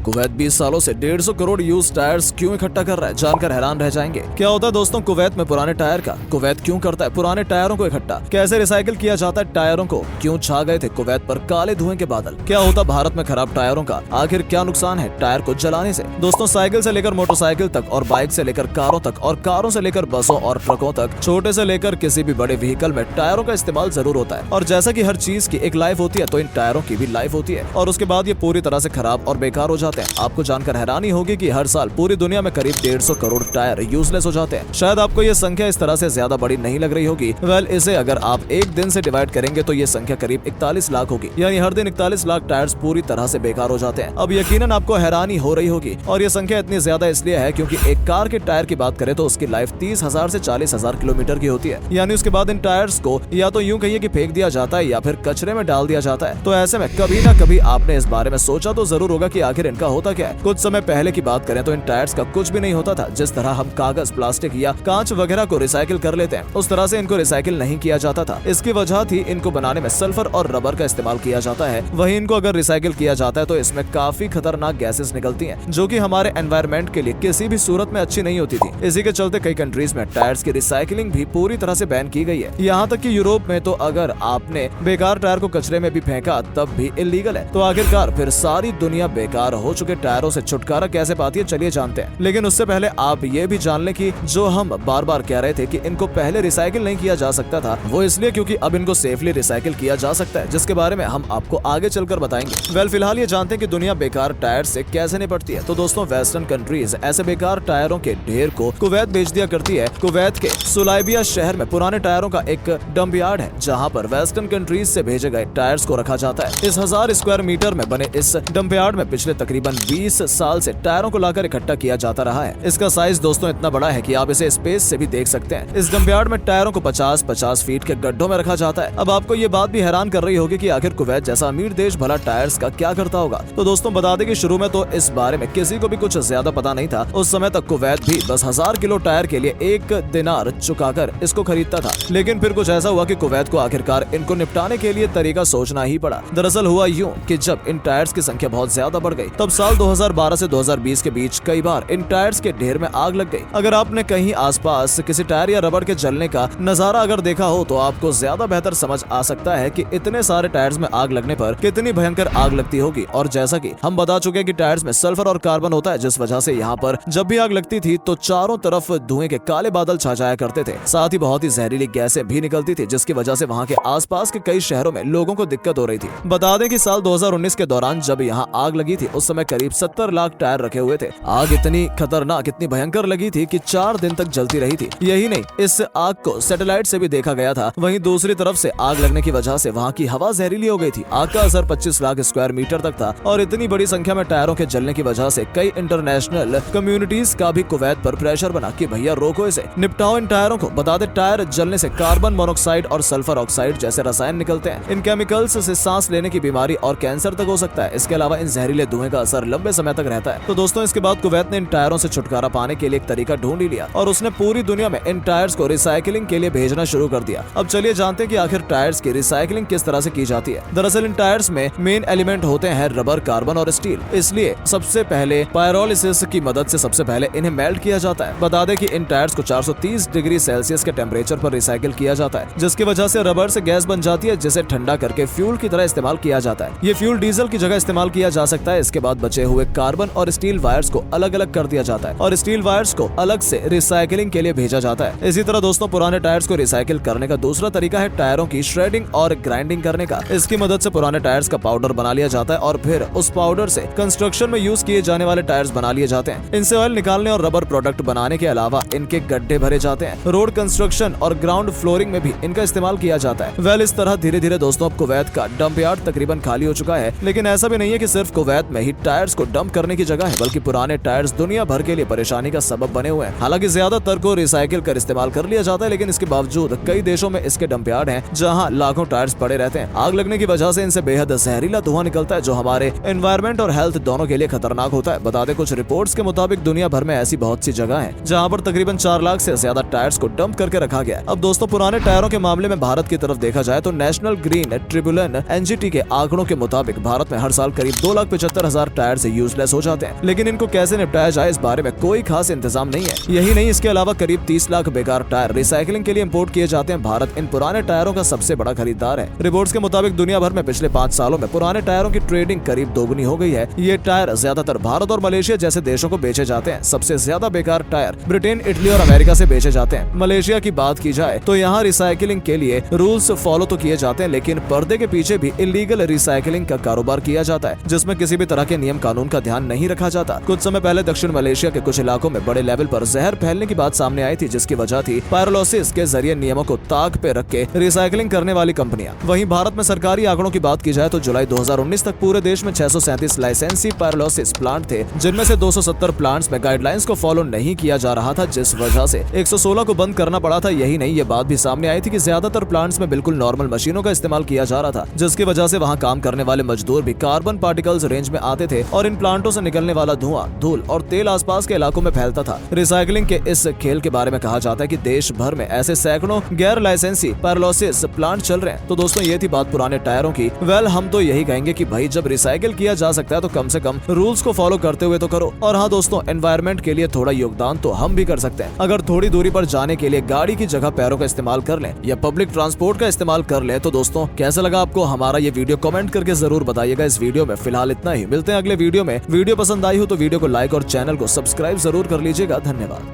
Kuwait 20 सालों से 150 crore use tyres क्यों इकट्ठा कर रहा है, जानकर हैरान रह जाएंगे। क्या होता है दोस्तों कुवैत में पुराने टायर का? कुवैत क्यों करता है पुराने टायरों को इकट्ठा? कैसे रिसाइकिल किया जाता है टायरों को? क्यों छा गए थे कुवैत पर काले धुएं के बादल? क्या होता भारत में खराब टायरों का? आखिर क्या नुकसान है टायर को जलाने से? दोस्तों साइकिल से लेकर मोटरसाइकिल तक और बाइक से लेकर कारों तक और कारों से लेकर बसों और ट्रकों तक, छोटे से लेकर किसी भी बड़े व्हीकल में टायरों का इस्तेमाल जरूर होता है। और जैसा कि हर चीज की एक लाइफ होती है तो इन टायरों की भी लाइफ होती है और उसके बाद ये पूरी तरह से खराब और बेकार हो जाते हैं। आपको जानकर हैरानी होगी कि हर साल पूरी दुनिया में करीब 150 करोड़ टायर यूजलेस हो जाते हैं। शायद आपको ये संख्या इस तरह से ज्यादा बड़ी नहीं लग रही होगी। वेल, इसे अगर आप एक दिन से डिवाइड करेंगे तो ये संख्या करीब 41 लाख होगी। यानी हर दिन 41 लाख टायर्स पूरी तरह से बेकार हो जाते हैं। अब यकीनन आपको हैरानी हो रही होगी और ये संख्या इतनी ज्यादा इसलिए है क्योंकि एक कार के टायर की बात करें तो उसकी लाइफ 30,000 से 40,000 किलोमीटर की होती है। यानी उसके बाद इन टायर्स को या तो यूं कहिए कि फेंक दिया जाता है या फिर कचरे में डाल दिया जाता है। तो ऐसे में कभी ना कभी आपने इस बारे में सोचा तो जरूर होगा कि आखिर इनका होता क्या है। कुछ समय पहले की बात करें तो इन टायर्स का कुछ भी नहीं होता था। जिस तरह हम कागज, प्लास्टिक या कांच वगैरह को रिसाइकिल कर लेते हैं उस तरह से इनको रिसाइकिल नहीं किया जाता था। इसकी वजह थी इनको बनाने में सल्फर और रबर का इस्तेमाल किया जाता है। वहीं इनको अगर रिसाइकिल किया जाता है तो इसमें काफी खतरनाक गैसेस निकलती हैं जो कि हमारे एनवायरनमेंट के लिए किसी भी सूरत में अच्छी नहीं होती थी। इसी के चलते कई कंट्रीज में टायर्स की रिसाइकिलिंग भी पूरी तरह से बैन की गई है। यहाँ तक कि यूरोप में तो अगर आपने बेकार टायर को कचरे में भी फेंका तब भी इलीगल है। तो आखिरकार फिर सारी दुनिया बेकार हो चुके टायरों से छुटकारा कैसे पाती है, चलिए जानते हैं। लेकिन उससे पहले आप ये भी जान लें कि जो हम बार बार कह रहे थे कि इनको पहले रिसाइकिल नहीं किया जा सकता था वो इसलिए क्योंकि अब इनको सेफली रिसाइकिल किया जा सकता है, जिसके बारे में हम आपको आगे चलकर बताएंगे। वेल, फिलहाल ये जानते हैं कि दुनिया बेकार टायर से कैसे निपटती है। तो दोस्तों वेस्टर्न कंट्रीज ऐसे बेकार टायरों के ढेर को कुवैत भेज दिया करती है। कुवैत के सुलाइबिया शहर में पुराने टायरों का एक डंप यार्ड है जहाँ पर वेस्टर्न कंट्रीज से भेजे गए टायर्स को रखा जाता है। इस 1000 स्क्वायर मीटर में बने इस डंप यार्ड में पिछले तकरीबन 20 साल से टायरों को लाकर इकट्ठा किया जाता रहा है। इसका साइज दोस्तों इतना बड़ा है कि आप इसे स्पेस से भी देख सकते हैं। इस डंप यार्ड में टायरों को 50-50 फीट के गड्ढों में रखा जाता है। अब आपको ये बात भी हैरान कर रही होगी कि आखिर कुवैत जैसा अमीर देश भला टायर्स का क्या करता होगा। तो दोस्तों बता दें कि शुरू में तो इस बारे में किसी को भी कुछ ज्यादा पता नहीं था। उस समय तक कुवैत भी बस 1000 किलो टायर के लिए 1 दिनार चुकाकर इसको खरीदता था। लेकिन फिर कुछ ऐसा हुआ कि कुवैत को आखिरकार इनको निपटाने के लिए तरीका सोचना ही पड़ा। दरअसल हुआ यूं कि जब इन टायर्स की संख्या बहुत ज्यादा बढ़ गई तब साल 2012 से 2020 के बीच कई बार इन टायर्स के ढेर में आग लग गई। अगर आपने कहीं आसपास किसी टायर या रबड़ के जलने का नजारा अगर देखा हो तो आपको ज्यादा बेहतर समझ आ सकता है कि इतने सारे टायर्स में आग लगने पर कितनी भयंकर आग लगती होगी। और जैसा कि हम बता चुके हैं कि टायर्स में सल्फर और कार्बन होता है, जिस वजह से यहाँ पर जब भी आग लगती थी तो चारों तरफ धुएं के काले बादल छा जाया करते थे। साथ ही बहुत ही जहरीली गैसें भी निकलती थी जिसकी वजह से वहाँ के आसपास के कई शहरों में लोगों को दिक्कत हो रही थी। बता दें कि साल 2019 के दौरान जब यहाँ आग लगी थी उस समय करीब 70 लाख टायर रखे हुए थे। आग इतनी खतरनाक, इतनी भयंकर लगी थी कि 4 दिन तक जलती रही थी। यही नहीं, इस आग को सैटेलाइट से भी देखा गया था। वहीं दूसरी तरफ से आग लगने की वजह से वहाँ की हवा जहरीली हो गई थी। आग का असर 25 लाख स्क्वायर मीटर तक था और इतनी बड़ी संख्या में टायरों के जलने की वजह से कई इंटरनेशनल कम्युनिटीज का भी कुवैत पर प्रेशर बना कि भैया रोको इसे, निपटाओ इन टायरों को। बता दें टायर जलने से कार्बन मोनोक्साइड और सल्फर ऑक्साइड जैसे रसायन निकलते हैं। इन केमिकल्स से सांस लेने की बीमारी और कैंसर तक हो सकता है। इसके अलावा इन जहरीले धुएं का असर लंबे समय तक रहता है। तो दोस्तों इसके बाद कुवैत ने इन टायरों से छुटकारा पाने के लिए एक तरीका ढूंढ ही लिया और उसने पूरी दुनिया में इन टायर्स को रिसाइकिलिंग के लिए भेजना शुरू कर दिया। अब चलिए जानते हैं कि आखिर टायर्स की रिसाइकिलिंग किस तरह से की जाती है। दरअसल इन टायर्स में मेन एलिमेंट होते हैं रबर, कार्बन और स्टील। इसलिए सबसे पहले पायरोलिसिस की मदद से सबसे पहले इन्हें मेल्ट किया जाता है। बता दें कि इन टायर्स को 430 डिग्री सेल्सियस के टेम्परेचर पर रिसाइकिल किया जाता है, जिसकी वजह से रबर से गैस बन जाती है जिसे ठंडा करके फ्यूल की तरह इस्तेमाल किया जाता है। ये फ्यूल डीजल की जगह इस्तेमाल किया जा सकता है। इसके बाद बचे हुए कार्बन और स्टील वायर्स को अलग अलग कर दिया जाता है और स्टील वायर्स को अलग से रिसाइकिलिंग के लिए भेजा जाता है। इसी तरह दोस्तों पुराने टायर्स को रिसाइकिल करने का दूसरा तरीका है टायरों की श्रेडिंग और ग्राइंडिंग करने का। इसकी मदद से पुराने टायर्स का पाउडर बना लिया जाता है और फिर उस पाउडर से कंस्ट्रक्शन में यूज किए जाने वाले टायर्स बना लिए जाते हैं। इनसे ऑयल निकालने और रबर प्रोडक्ट बनाने के अलावा इनके गड्ढे भरे जाते हैं। रोड कंस्ट्रक्शन और ग्राउंड फ्लोरिंग में भी इनका इस्तेमाल किया जाता है। वेल, इस तरह धीरे धीरे दोस्तों अब कुवैत का डंप यार्ड तकरीबन खाली हो चुका है। लेकिन ऐसा भी नहीं है कि सिर्फ कुवैत में ही टायर्स को डंप करने की जगह है, बल्कि पुराने टायर्स दुनिया भर के लिए परेशानी का सबब बने हुए हैं। हालांकि ज्यादातर को रिसाइकिल कर इस्तेमाल कर लिया जाता है, लेकिन इसके बावजूद कई देशों में इसके डंप यार्ड हैं जहां लाखों टायर्स पड़े रहते हैं। आग लगने की वजह से इनसे बेहद जहरीला धुआं निकलता है जो हमारे एनवायरमेंट और हेल्थ दोनों के लिए खतरनाक होता है। बता दें कुछ रिपोर्ट्स के मुताबिक दुनिया भर में ऐसी बहुत सी जगह है जहाँ पर तकरीबन 4 लाख से ज्यादा टायर्स को डंप करके रखा गया। अब दोस्तों पुराने टायरों के मामले में भारत की तरफ देखा जाए तो नेशनल ग्रीन ट्रिब्यूनल NGT के आंकड़ों के मुताबिक भारत में हर साल करीब 2,75,000 टायर से यूजलेस हो जाते हैं, लेकिन इनको कैसे निपटाया जाए इस बारे में कोई खास इंतजाम नहीं है। यही नहीं, इसके अलावा करीब 30 लाख बेकार टायर रिसाइकलिंग के लिए इंपोर्ट किए जाते हैं। भारत इन पुराने टायरों का सबसे बड़ा खरीदार है। रिपोर्ट्स के मुताबिक दुनिया भर में पिछले 5 सालों में पुराने टायरों की ट्रेडिंग करीब दोगुनी हो गई है। ये टायर ज्यादातर भारत और मलेशिया जैसे देशों को बेचे जाते हैं। सबसे ज्यादा बेकार टायर ब्रिटेन, इटली और अमेरिका से बेचे जाते हैं। मलेशिया की बात की जाए तो यहाँ रिसाइकलिंग के लिए रूल्स फॉलो तो किए जाते हैं, लेकिन पर्दे के पीछे भी इलीगल रिसाइकलिंग का कारोबार किया जाता है, जिसमें किसी भी तरह के नियम कानून का ध्यान नहीं रखा जाता। कुछ समय पहले दक्षिण मलेशिया के कुछ इलाकों में बड़े लेवल पर जहर फैलने की बात सामने आई थी, जिसकी वजह थी पायरोलिसिस के जरिए नियमों को ताक पे रख के रिसाइकलिंग करने वाली कंपनियां। वहीं भारत में सरकारी आंकड़ों की बात की जाए तो जुलाई 2019 तक पूरे देश में 637 लाइसेंसी पायरोलिसिस प्लांट थे, जिनमें से 270 प्लांट्स में गाइडलाइंस को फॉलो नहीं किया जा रहा था, जिस वजह से 116 को बंद करना पड़ा था। यही नहीं, ये बात भी सामने आई थी कि ज्यादातर प्लांट्स में बिल्कुल नॉर्मल मशीनों का इस्तेमाल किया जा रहा था, जिसकी वजह से वहां काम करने वाले मजदूर भी कार्बन पार्टिकल्स रेंज में आते थे और इन प्लांटों से निकलने वाला धुआं, धूल और तेल आसपास के इलाकों में फैलता था। रिसाइकलिंग के इस खेल के बारे में कहा जाता है कि देश भर में ऐसे सैकड़ों गैर लाइसेंसी पायरोलिसिस प्लांट चल रहे हैं। तो दोस्तों, ये थी बात पुराने टायरों की। वेल, हम तो यही कहेंगे कि भाई जब रिसाइकिल किया जा सकता है तो कम से कम रूल्स को फॉलो करते हुए तो करो। और हाँ दोस्तों, एनवायरनमेंट के लिए थोड़ा योगदान तो हम भी कर सकते हैं। अगर थोड़ी दूरी पर जाने के लिए गाड़ी की जगह पैरों का इस्तेमाल कर लें या पब्लिक ट्रांसपोर्ट का इस्तेमाल कर लें। तो दोस्तों, कैसा लगा आपको हमारा ये वीडियो, कमेंट करके जरूर बताइएगा। इस वीडियो में फिलहाल इतना ही, मिलते हैं अगले वीडियो में। वीडियो पसंद आई हो तो वीडियो को लाइक और चैनल को सब्सक्राइब जरूर कर लीजिएगा। धन्यवाद।